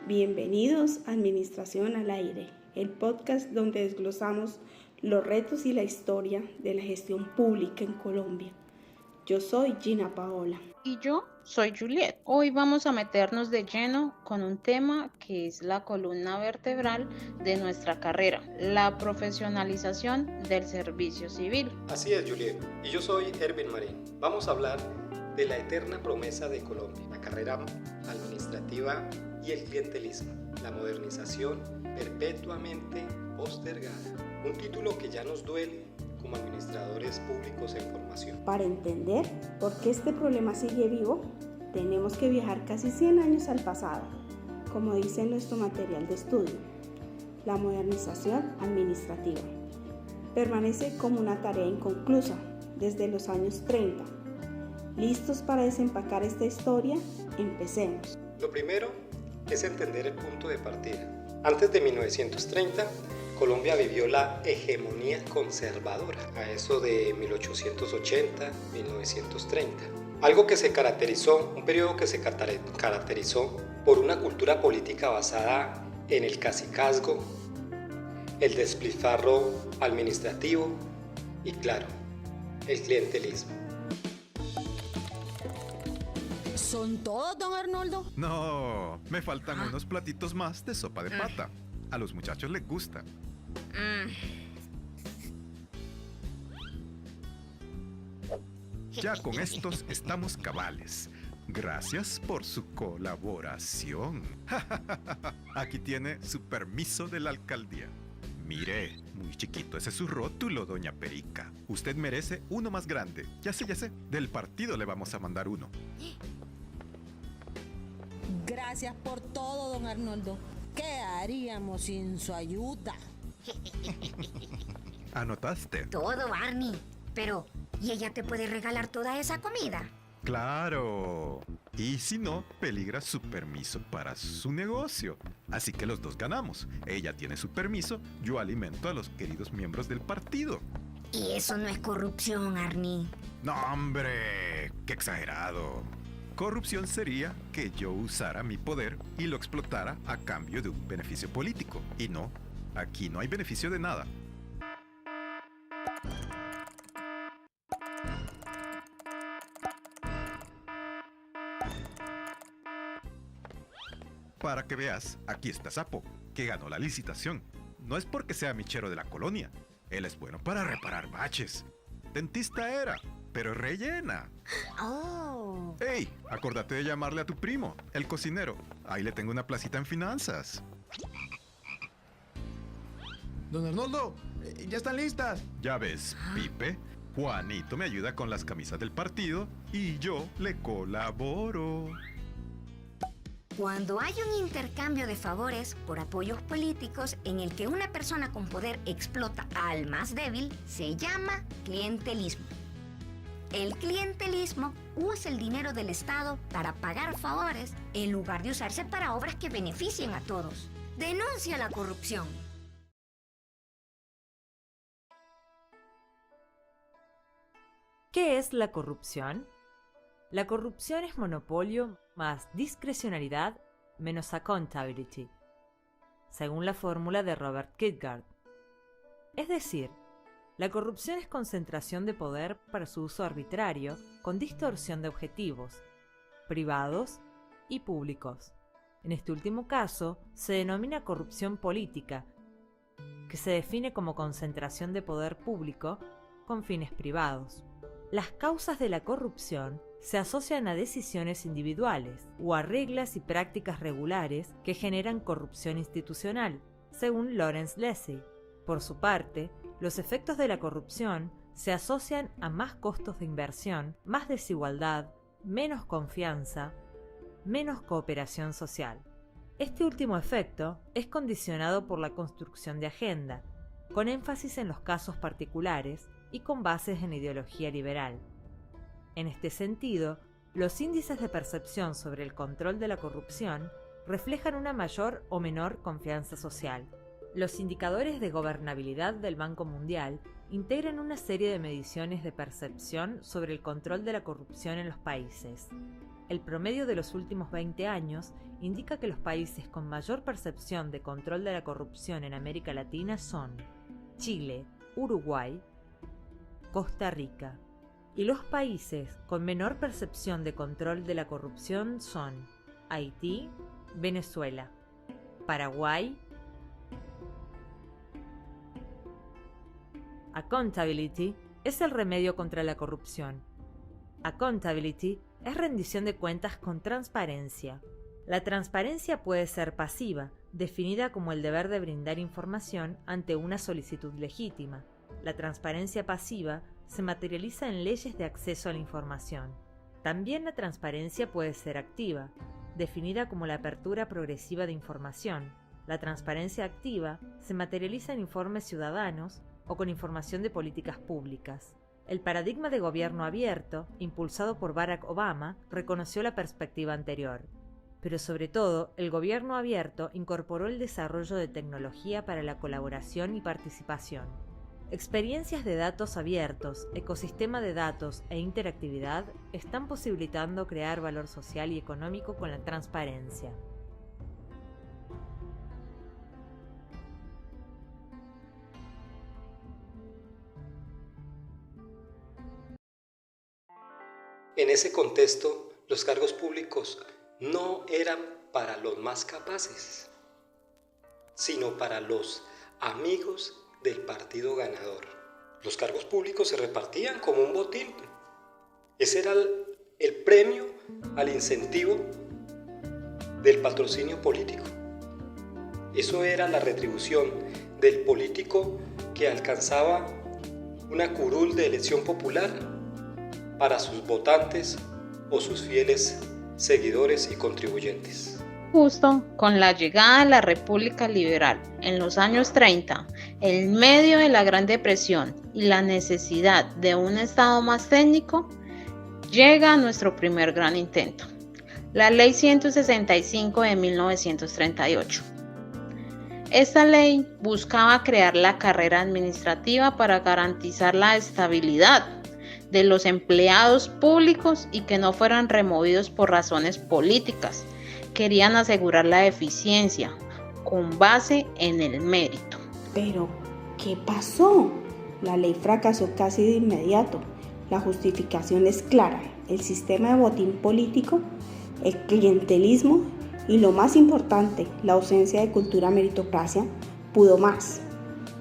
Bienvenidos a Administración al Aire, el podcast donde desglosamos los retos y la historia de la gestión pública en Colombia. Yo soy Gina Paola. Y yo soy Juliet. Hoy vamos a meternos de lleno con un tema que es la columna vertebral de nuestra carrera, la profesionalización del servicio civil. Así es, Juliet. Y yo soy Erwin Marín. Vamos a hablar de la eterna promesa de Colombia, la carrera administrativa y el clientelismo, la modernización perpetuamente postergada. Un título que ya nos duele como administradores públicos en formación. Para entender por qué este problema sigue vivo, tenemos que viajar casi 100 años al pasado, como dice nuestro material de estudio. La modernización administrativa permanece como una tarea inconclusa desde los años 30. ¿Listos para desempacar esta historia? Empecemos. Lo primero es entender el punto de partida. Antes de 1930, Colombia vivió la hegemonía conservadora, a eso de 1880-1930. Algo que se caracterizó, un periodo que se caracterizó por una cultura política basada en el cacicazgo, el despilfarro administrativo y, claro, el clientelismo. ¿Son todos, don Arnoldo? No, me faltan unos platitos más de sopa de pata. A los muchachos les gusta. Ya con estos estamos cabales. Gracias por su colaboración. Aquí tiene su permiso de la alcaldía. Mire, muy chiquito ese es su rótulo, doña Perica. Usted merece uno más grande. Ya sé. Del partido le vamos a mandar uno. Gracias por todo, don Arnoldo. ¿Qué haríamos sin su ayuda? ¿Anotaste? Todo, Barney. Pero, ¿y ella te puede regalar toda esa comida? ¡Claro! Y si no, peligra su permiso para su negocio. Así que los dos ganamos. Ella tiene su permiso, yo alimento a los queridos miembros del partido. Y eso no es corrupción, Arnie. ¡No, hombre! ¡Qué exagerado! Corrupción sería que yo usara mi poder y lo explotara a cambio de un beneficio político. Y no, aquí no hay beneficio de nada. Para que veas, aquí está Sapo, que ganó la licitación. No es porque sea michero de la colonia. Él es bueno para reparar baches. Dentista era, pero rellena. Oh. ¡Ey! Acordate de llamarle a tu primo, el cocinero. Ahí le tengo una placita en finanzas. Don Arnoldo, ya están listas. Ya ves, Pipe. Juanito me ayuda con las camisas del partido y yo le colaboro. Cuando hay un intercambio de favores por apoyos políticos en el que una persona con poder explota al más débil, se llama clientelismo. El clientelismo usa el dinero del Estado para pagar favores en lugar de usarse para obras que beneficien a todos. Denuncia la corrupción. ¿Qué es la corrupción? La corrupción es monopolio más discrecionalidad menos accountability, según la fórmula de Robert Kierkegaard. Es decir, la corrupción es concentración de poder para su uso arbitrario con distorsión de objetivos, privados y públicos. En este último caso, se denomina corrupción política, que se define como concentración de poder público con fines privados. Las causas de la corrupción se asocian a decisiones individuales o a reglas y prácticas regulares que generan corrupción institucional, según Lawrence Lessig. Por su parte, los efectos de la corrupción se asocian a más costos de inversión, más desigualdad, menos confianza, menos cooperación social. Este último efecto es condicionado por la construcción de agenda, con énfasis en los casos particulares y con bases en ideología liberal. En este sentido, los índices de percepción sobre el control de la corrupción reflejan una mayor o menor confianza social. Los indicadores de gobernabilidad del Banco Mundial integran una serie de mediciones de percepción sobre el control de la corrupción en los países. El promedio de los últimos 20 años indica que los países con mayor percepción de control de la corrupción en América Latina son Chile, Uruguay, Costa Rica. Y los países con menor percepción de control de la corrupción son Haití, Venezuela, Paraguay. Accountability es el remedio contra la corrupción. Accountability es rendición de cuentas con transparencia. La transparencia puede ser pasiva, definida como el deber de brindar información ante una solicitud legítima. La transparencia pasiva se materializa en leyes de acceso a la información. También la transparencia puede ser activa, definida como la apertura progresiva de información. La transparencia activa se materializa en informes ciudadanos o con información de políticas públicas. El paradigma de gobierno abierto, impulsado por Barack Obama, reconoció la perspectiva anterior. Pero sobre todo, el gobierno abierto incorporó el desarrollo de tecnología para la colaboración y participación. Experiencias de datos abiertos, ecosistema de datos e interactividad están posibilitando crear valor social y económico con la transparencia. En ese contexto, los cargos públicos no eran para los más capaces, sino para los amigos del partido ganador. Los cargos públicos se repartían como un botín. Ese era el premio al incentivo del patrocinio político. Eso era la retribución del político que alcanzaba una curul de elección popular para sus votantes o sus fieles seguidores y contribuyentes. Justo con la llegada de la República Liberal en los años 30, en medio de la Gran Depresión y la necesidad de un Estado más técnico, llega nuestro primer gran intento, la Ley 165 de 1938. Esta ley buscaba crear la carrera administrativa para garantizar la estabilidad de los empleados públicos y que no fueran removidos por razones políticas. Querían asegurar la eficiencia con base en el mérito. Pero, ¿qué pasó? La ley fracasó casi de inmediato. La justificación es clara: el sistema de botín político, el clientelismo y, lo más importante, la ausencia de cultura meritocracia pudo más.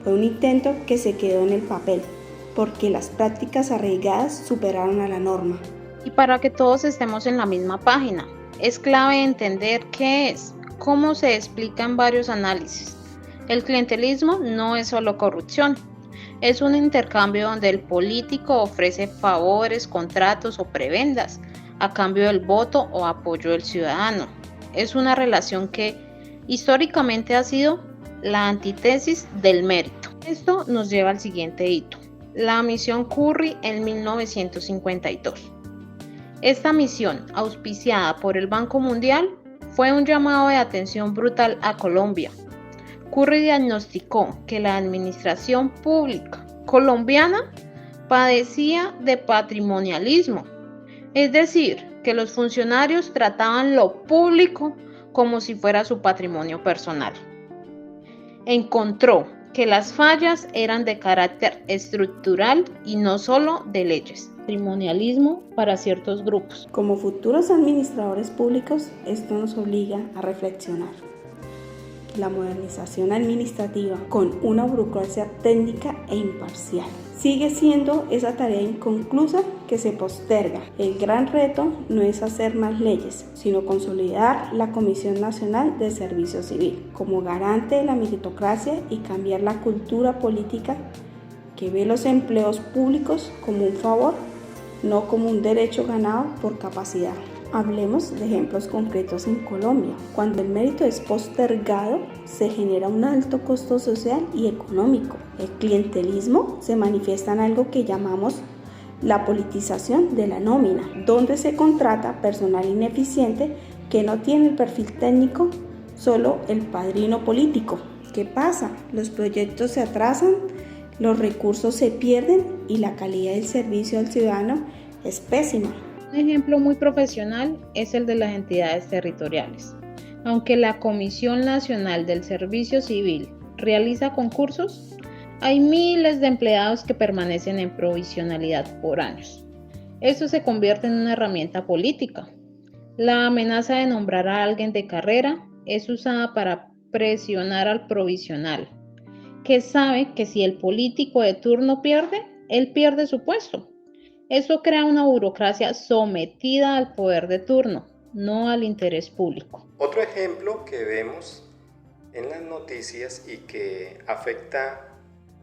Fue un intento que se quedó en el papel, porque las prácticas arraigadas superaron a la norma. Y para que todos estemos en la misma página, es clave entender qué es, cómo se explica en varios análisis. El clientelismo no es solo corrupción, es un intercambio donde el político ofrece favores, contratos o prebendas a cambio del voto o apoyo del ciudadano. Es una relación que históricamente ha sido la antítesis del mérito. Esto nos lleva al siguiente hito: la misión Curry en 1952. Esta misión, auspiciada por el Banco Mundial, fue un llamado de atención brutal a Colombia. Curry diagnosticó que la administración pública colombiana padecía de patrimonialismo, es decir, que los funcionarios trataban lo público como si fuera su patrimonio personal. Encontró que las fallas eran de carácter estructural y no solo de leyes. Patrimonialismo para ciertos grupos. Como futuros administradores públicos, esto nos obliga a reflexionar. La modernización administrativa con una burocracia técnica e imparcial sigue siendo esa tarea inconclusa que se posterga. El gran reto no es hacer más leyes, sino consolidar la Comisión Nacional de Servicio Civil como garante de la meritocracia y cambiar la cultura política que ve los empleos públicos como un favor, no como un derecho ganado por capacidad. Hablemos de ejemplos concretos en Colombia. Cuando el mérito es postergado, se genera un alto costo social y económico. El clientelismo se manifiesta en algo que llamamos la politización de la nómina, donde se contrata personal ineficiente que no tiene el perfil técnico, solo el padrino político. ¿Qué pasa? Los proyectos se atrasan, los recursos se pierden y la calidad del servicio al ciudadano es pésima. Un ejemplo muy profesional es el de las entidades territoriales. Aunque la Comisión Nacional del Servicio Civil realiza concursos, hay miles de empleados que permanecen en provisionalidad por años. Esto se convierte en una herramienta política. La amenaza de nombrar a alguien de carrera es usada para presionar al provisional, que sabe que si el político de turno pierde, él pierde su puesto. Eso crea una burocracia sometida al poder de turno, no al interés público. Otro ejemplo que vemos en las noticias y que afecta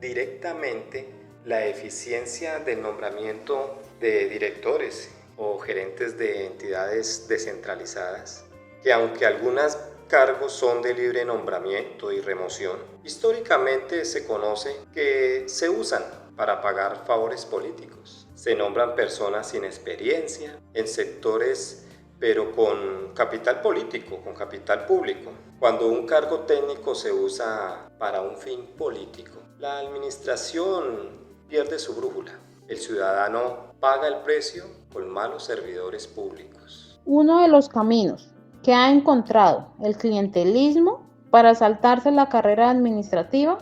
directamente la eficiencia del nombramiento de directores o gerentes de entidades descentralizadas, que aunque algunos cargos son de libre nombramiento y remoción, históricamente se conoce que se usan para pagar favores políticos. Se nombran personas sin experiencia en sectores pero con capital político, con capital público. Cuando un cargo técnico se usa para un fin político, la administración pierde su brújula. El ciudadano paga el precio con malos servidores públicos. Uno de los caminos que ha encontrado el clientelismo para saltarse la carrera administrativa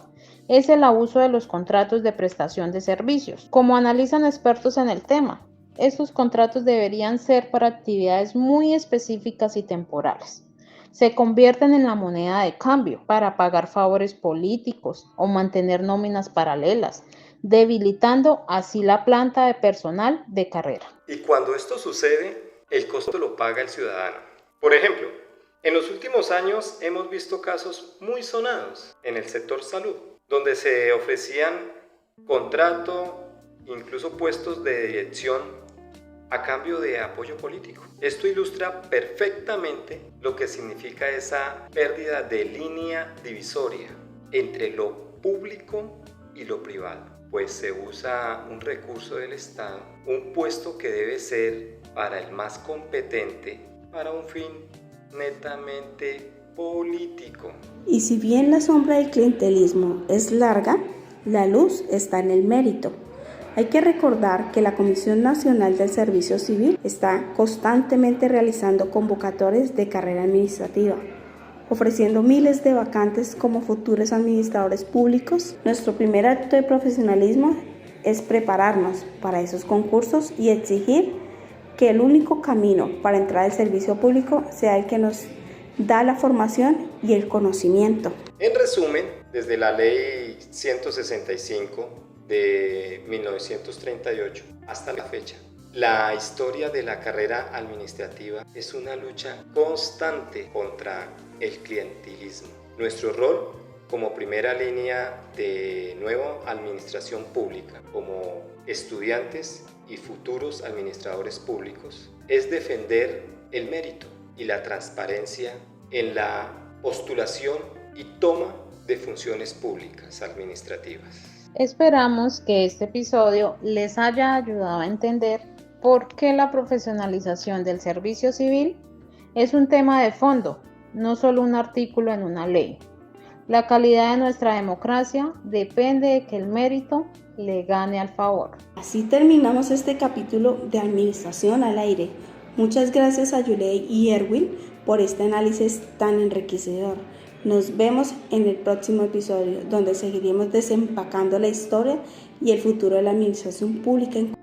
es el abuso de los contratos de prestación de servicios. Como analizan expertos en el tema, estos contratos deberían ser para actividades muy específicas y temporales. Se convierten en la moneda de cambio para pagar favores políticos o mantener nóminas paralelas, debilitando así la planta de personal de carrera. Y cuando esto sucede, el costo lo paga el ciudadano. Por ejemplo, en los últimos años hemos visto casos muy sonados en el sector salud, donde se ofrecían contrato, incluso puestos de dirección a cambio de apoyo político. Esto ilustra perfectamente lo que significa esa pérdida de línea divisoria entre lo público y lo privado, pues se usa un recurso del Estado, un puesto que debe ser para el más competente, para un fin netamente político. Y si bien la sombra del clientelismo es larga, la luz está en el mérito. Hay que recordar que la Comisión Nacional del Servicio Civil está constantemente realizando convocatorias de carrera administrativa, ofreciendo miles de vacantes como futuros administradores públicos. Nuestro primer acto de profesionalismo es prepararnos para esos concursos y exigir que el único camino para entrar al servicio público sea el que nos da la formación y el conocimiento. En resumen, desde la Ley 165 de 1938 hasta la fecha, la historia de la carrera administrativa es una lucha constante contra el clientelismo. Nuestro rol como primera línea de nueva administración pública, como estudiantes y futuros administradores públicos, es defender el mérito y la transparencia en la postulación y toma de funciones públicas administrativas. Esperamos que este episodio les haya ayudado a entender por qué la profesionalización del servicio civil es un tema de fondo, no solo un artículo en una ley. La calidad de nuestra democracia depende de que el mérito le gane al favor. Así terminamos este capítulo de Administración al Aire. Muchas gracias a Yulei y Erwin por este análisis tan enriquecedor. Nos vemos en el próximo episodio, donde seguiremos desempacando la historia y el futuro de la administración pública en